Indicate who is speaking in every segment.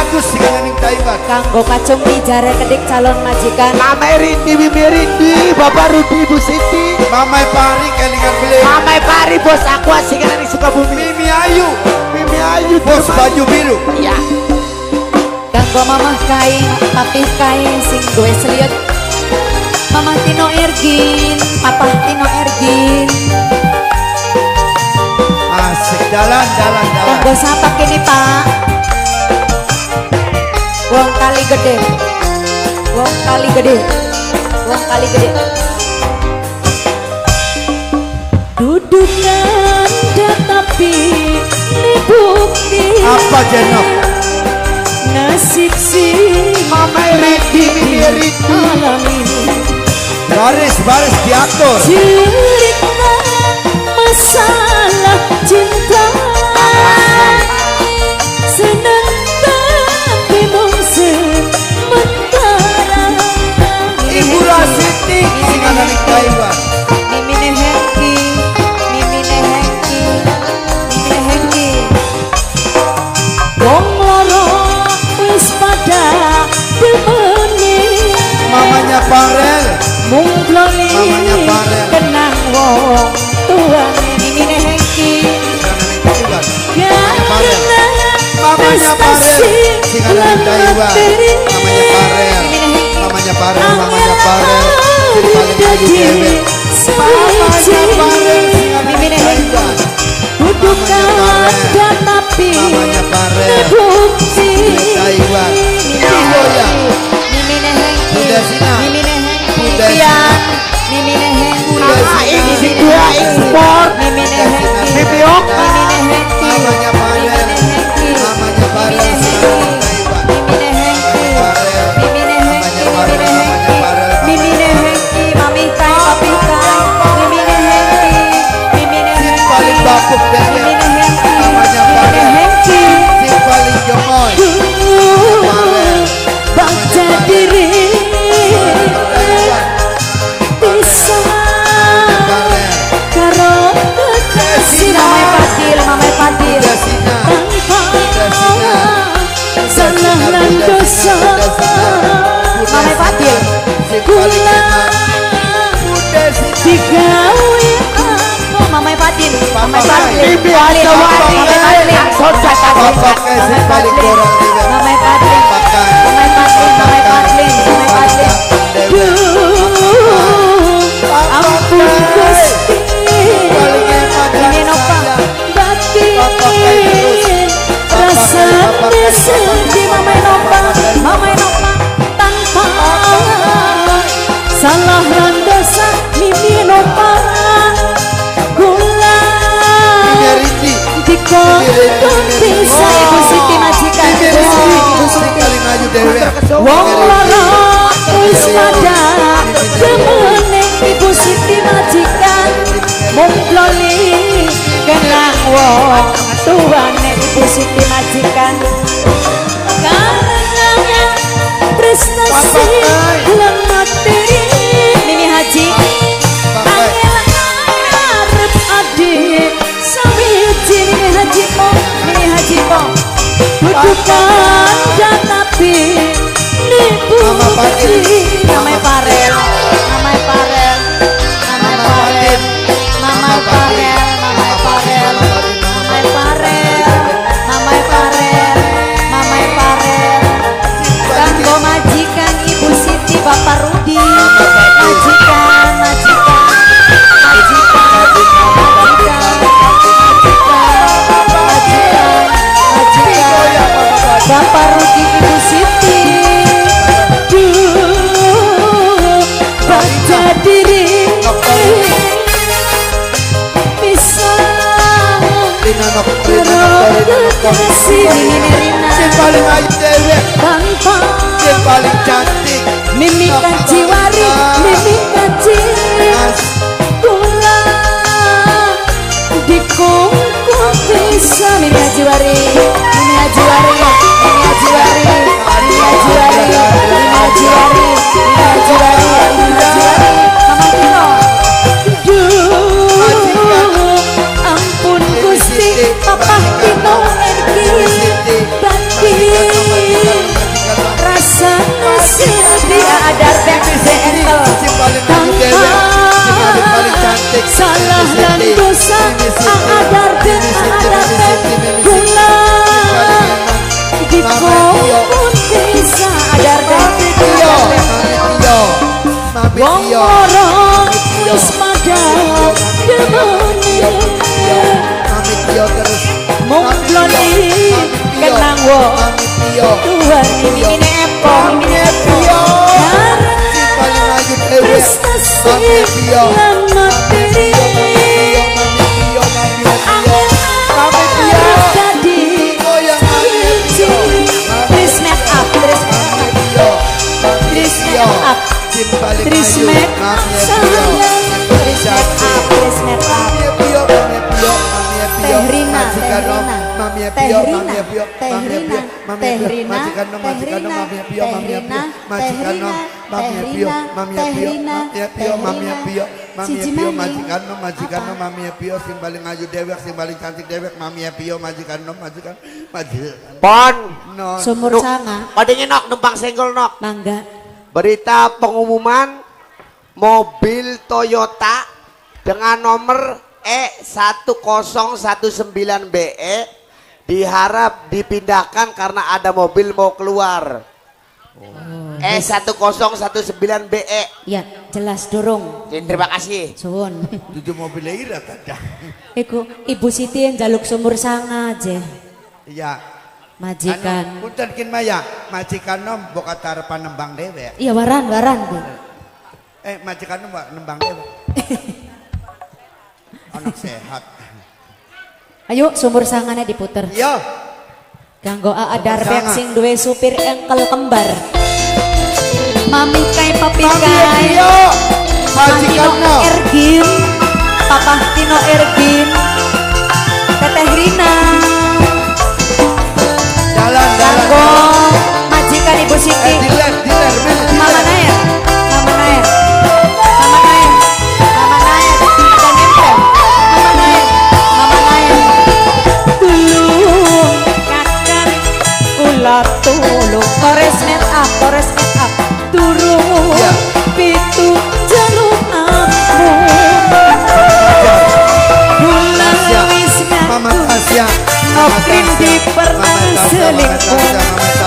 Speaker 1: bagus dengan yang Taiwan.
Speaker 2: Kanggo kacung bijare kedik calon majikan.
Speaker 3: Mamai Rindi, Mimi Rindi, Bapak Rudi, Ibu Siti.
Speaker 1: Mamai Pari kelingan beli.
Speaker 3: Mamai Pari bos aku asik dengan di Sukabumi.
Speaker 1: Mimi Ayu,
Speaker 3: Mimi Ayu
Speaker 1: bos baju biru.
Speaker 3: Iya.
Speaker 2: Kanggo mamah kain, papih kain sing gue seliut. Mamah Tino Ergin, papa Tino Ergin.
Speaker 1: Asik jalan.
Speaker 2: Kanggo siapa kini Pak? Wong kali gede. Wong kali gede. Wong kali gede. Dudukan tapi ini bukti.
Speaker 1: Apa Jenok?
Speaker 2: Nasib si
Speaker 3: Mamai Rindi, Mimi Rindi.
Speaker 2: malam ini.
Speaker 1: Baris diatur.
Speaker 2: Cerita masalah cinta senang tapi mung sementara.
Speaker 1: Ibu Rasiti dengan yang Taiwan.
Speaker 2: Mimine Hengki, Mimine Hengki, Mimine Hengki. Wong loro wis pada demene.
Speaker 1: Mamanya Farel.
Speaker 2: Mung bloli
Speaker 1: Mamanya Farel.
Speaker 2: kenang wong tuane. Mimine Hengki.
Speaker 1: Dengan yang Taiwan.
Speaker 2: Karena
Speaker 1: Mamanya Farel. Dengan yang Taiwan. Mamanya Farel. Mamanya Farel. Mamanya Farel. Jadi paling maju dewek. Mamanya Farel.
Speaker 2: Mimine
Speaker 1: Dengan
Speaker 2: Hengki.
Speaker 1: Taiwan.
Speaker 2: Bukan ada tapi
Speaker 1: Mamanya Farel.
Speaker 2: bukti.
Speaker 1: Taiwan. Iwoya.
Speaker 2: Mimine Hengki.
Speaker 1: Bunda Sina.
Speaker 2: Mimine Hengki.
Speaker 1: Bunda
Speaker 2: Pian.
Speaker 1: Sina.
Speaker 2: Mimine Hengki.
Speaker 1: Bunda
Speaker 3: Si dua ekspor.
Speaker 2: Mimine Hengki.
Speaker 3: Mimi Oka.
Speaker 2: Mimine Hengki.
Speaker 1: Mamanya Farel. Mamanya Farel. Dengan Taiwan.
Speaker 2: Mimine Hengki.
Speaker 1: Farel.
Speaker 2: Mimine Hengki.
Speaker 1: Mamanya Farel. Mamanya Farel.
Speaker 2: Mimine Hengki. Mami kai papi kai. Mimine Hengki. Mimine
Speaker 1: Sin
Speaker 2: Hengki.
Speaker 1: paling bakuk dewek.
Speaker 2: Mimine Hengki.
Speaker 1: Mamanya
Speaker 2: Mimine
Speaker 1: Farel.
Speaker 2: Hengki.
Speaker 1: Sin paling gemoy. Farel.
Speaker 2: Baca diri
Speaker 1: Taiwan.
Speaker 2: bisa
Speaker 1: Farel.
Speaker 2: karo kekasih. Mamai Padil, Mamai Padil.
Speaker 1: Bunda Sina.
Speaker 2: Tanpa salah dan dosa. Mamai Padil. Kula digawe apa? Mamai Padil, Mamai Padil.
Speaker 3: Mimi Asawati.
Speaker 2: Mamai Padil.
Speaker 3: Sojak aku.
Speaker 1: Pakai sin paling gorong dewek.
Speaker 2: Mamai Padil.
Speaker 1: Pakai.
Speaker 2: Mamai Padil, Mamai Padil, Mamai Padil. Ampun Gusti. Ini nopo batin rasane sedih. Mamai nopo tanpa salah lan dosa. Mimi nopo kula
Speaker 1: Rindi.
Speaker 2: dikongkon bisa. Ibu Siti majikan.
Speaker 1: Ibu Siti paling maju dewek.
Speaker 2: Wong loro wis pada demene. Ibu Siti majikan mung loli kenang wong tuane. Ibu Siti majikan karena prestasi lan materi. Mimi Haji angel arep adik sawiji. Mimi Haji po, Mimi Haji po. Dudukan dan tapi nipu.
Speaker 1: Mama Padil.
Speaker 2: Namai Farel, Namai Farel, Namai Farel, Namai Farel, Namai Farel, Namai Farel, Namai Farel, Namai Farel. Kanggo majikan Ibu Siti, Bapak Rudi. Majikan, majikan, majikan, majikan, majikan, majikan. Bapak Rudi, Ibu Siti. Baca diri bisa kasih. Mimi Rina
Speaker 1: Sin paling ayu dewek.
Speaker 2: tanpa
Speaker 1: Sin paling cantik.
Speaker 2: Mimi Kajiwari, Mimi Kaji kula dikungkung bisa. Mimi Hajiwari, Mimi Hajiwari, Mimi Hajiwari, Mimi Hajiwari, Mimi Hajiwari, Mimi Hajiwari, Mimi Hajiwari. Mama Tino. Ampun Gusti, Papa Tino Ergi. Batin Mimine Epo, Mimine Epo.
Speaker 1: Sing paling ayu dewek
Speaker 2: Prestasi
Speaker 1: Mami Pio
Speaker 2: lan materi.
Speaker 1: Mami Pio
Speaker 2: Jadi
Speaker 1: goyang Mami Pio
Speaker 2: Tris make up, Tris make up, Tris make up,
Speaker 1: Sing paling
Speaker 2: Tris
Speaker 1: ayu
Speaker 2: make up,
Speaker 1: Mami Pio
Speaker 2: sayang. Tris make up, Tris make up.
Speaker 1: Mami Pio Mami Pio Mami Pio
Speaker 2: Teh Rina,
Speaker 1: majikan
Speaker 2: Teh
Speaker 1: om
Speaker 2: Rina.
Speaker 1: Mami
Speaker 2: Teh
Speaker 1: Pio
Speaker 2: Rina,
Speaker 1: Mami Pio
Speaker 2: Teh
Speaker 1: Mami Pio
Speaker 2: Rina,
Speaker 1: Mami
Speaker 2: Teh
Speaker 1: Pio
Speaker 2: Rina,
Speaker 1: majikan om
Speaker 2: Teh
Speaker 1: majikan om
Speaker 2: Rina,
Speaker 1: Mami Pio
Speaker 2: Teh
Speaker 1: Mami Pio
Speaker 2: Rina,
Speaker 1: majikan om Mami
Speaker 2: Teh
Speaker 1: Pio
Speaker 2: Rina,
Speaker 1: Mami
Speaker 2: Teh
Speaker 1: Pio
Speaker 2: Rina,
Speaker 1: Mami Pio
Speaker 2: Teh
Speaker 1: Mami
Speaker 2: Rina.
Speaker 1: Pio Mami
Speaker 2: Siji
Speaker 1: Pio
Speaker 2: maning.
Speaker 1: majikan om majikan om Mami Pio sing paling ayu dewek sing paling cantik dewek Mami Pio majikan om majikan
Speaker 4: Pon,
Speaker 1: non
Speaker 2: Sumur Sanga,
Speaker 4: padahal nok numpang senggol nok.
Speaker 2: mangga.
Speaker 4: Berita pengumuman mobil Toyota dengan nomor E1019BE diharap dipindahkan karena ada mobil mau keluar. E1019BE.
Speaker 2: Ya, jelas dorong.
Speaker 4: Terima kasih.
Speaker 2: Suwun.
Speaker 1: tujuh mobil ira tadi
Speaker 2: Iku Ibu Siti yang jaluk Sumur Sanga aja.
Speaker 1: iya
Speaker 2: Majikan.
Speaker 1: punten kin maya majikan nom boka tarepan nembang dewek
Speaker 2: Iya waran Bu.
Speaker 1: majikan nom nembang dewek anak sehat
Speaker 2: Ayo Sumur Sangana diputer.
Speaker 1: iya
Speaker 2: Ganggo Darbek
Speaker 1: Sanga.
Speaker 2: sing duwe supir engkel kembar. Mami kai papi
Speaker 1: Mami
Speaker 2: kai.
Speaker 1: Pio majikan nom
Speaker 2: Ergin. Papa Tino Ergin. Teteh Rina.
Speaker 1: jalan
Speaker 2: Ganggo majikan Ibu Siti.
Speaker 1: diler
Speaker 2: Mama Nair. Mama Nair. Mama Nair. Mama Nair. Ada nempel. Mama Nair. Mama Nair. Tulung kakak kula tulung kores make up, kores make up. Turun
Speaker 1: Ya.
Speaker 2: pitu jaluk aku. Bulan
Speaker 1: Tasya,
Speaker 2: wis
Speaker 1: Mama
Speaker 2: ngaku.
Speaker 1: Tasya
Speaker 2: Noprin di pernah selingkuh.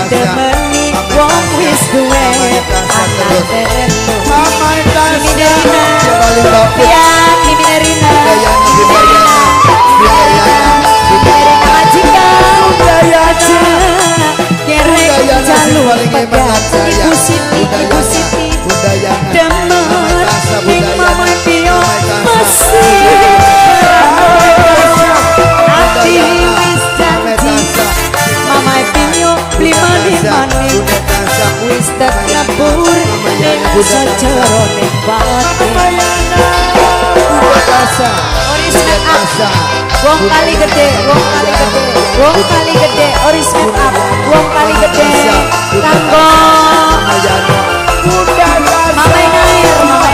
Speaker 2: Demeni wong wis duwe anak telu.
Speaker 1: Mama
Speaker 2: Mimi
Speaker 1: Tasya
Speaker 2: Derina.
Speaker 1: paling bagus
Speaker 2: Ya, Mimi Derina.
Speaker 1: Dayana Bidayana
Speaker 2: Derina majikan.
Speaker 1: Udayana
Speaker 2: Gerek
Speaker 1: Udayana sing
Speaker 2: jalur
Speaker 1: paling hebat
Speaker 2: pegang.
Speaker 1: saya
Speaker 2: Ibu Siti, Ibu Siti.
Speaker 1: Udayana
Speaker 2: Demen
Speaker 1: Mama Tasya
Speaker 2: ning
Speaker 1: Budayana
Speaker 2: Mama Pio
Speaker 1: Mama Tasya
Speaker 2: Ati wis janji Mama Pio beli maning-maning wis tak nyabur ning sejerone batin. Oris make up. Wong kali gede, wong kali gede, wong kali gede, oris make up, wong kali gede. Kanggo Mama Nair, Mama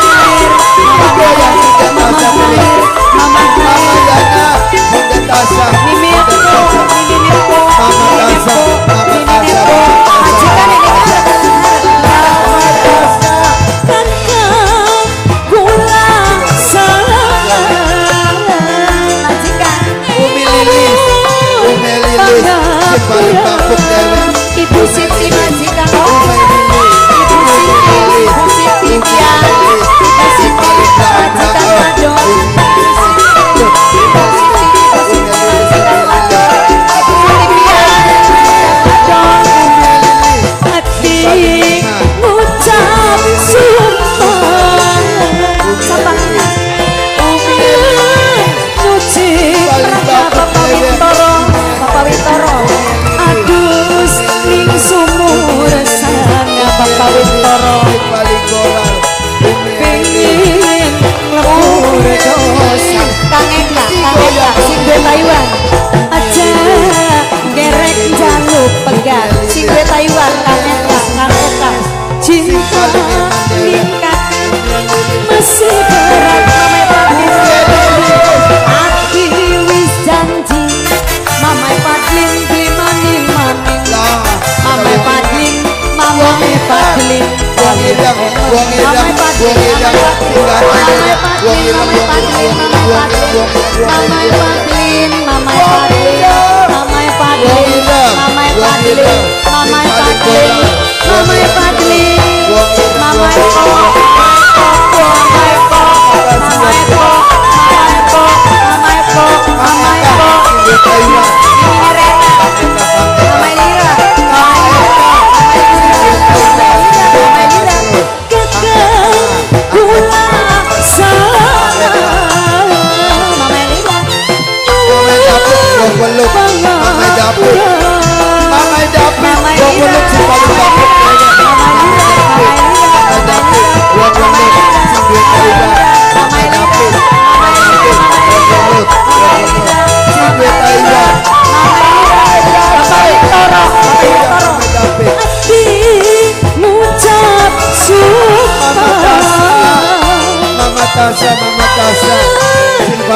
Speaker 2: Nair, Mama Nair, Mama Nair, Mama Nair. Mimi Nepo, Mimi Nepo, Mimi Nepo, Mimi Nepo. Majikan ini kan gula salah. Majikan.
Speaker 1: Umi Lilis si paling bagus dewek
Speaker 2: Ibu Siti majikan.
Speaker 1: Umi
Speaker 2: Ibu Siti, Ibu Siti dia. Ibu Siti majikan Mado. Ibu Siti majikan Mado. Ibu Siti dia. Hati ngucap sumpah. Sampahnya. Nyuci rasa Bapak Wintoro. Bapak Wintoro. Adus ning sumur sana Bapak Wintoro.
Speaker 1: paling golal
Speaker 2: Pengen ngelebur dosa. Kang Eka sing duwe Taiwan. Aja gerek jaluk pegang sing duwe Taiwan. Kang Eka, Kang Eka. Cinta ningkat masih berat Mama Padlin. Ati wis janji Mama Padlin beli maning-maning.
Speaker 1: lah
Speaker 2: Mama Padlin, Mama Padlin.
Speaker 1: Wong Idang, Wong Idang, Wong Idang, tinggal Wong Idang,
Speaker 2: Mama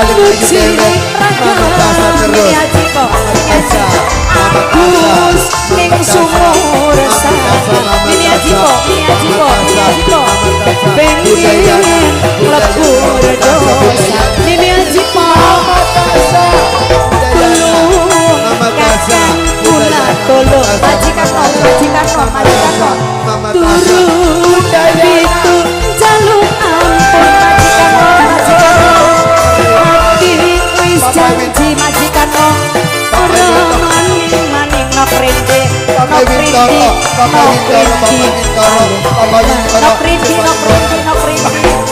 Speaker 1: paling maju dewek mama kasa terus
Speaker 2: Agus ning sumur sana Mimi Ajipo pengen lebur dosa Mimi Ajipo kakang kula tolong majikan turun itu jaluk ampun majikan hati wis janji majikan orang maning no prende no prende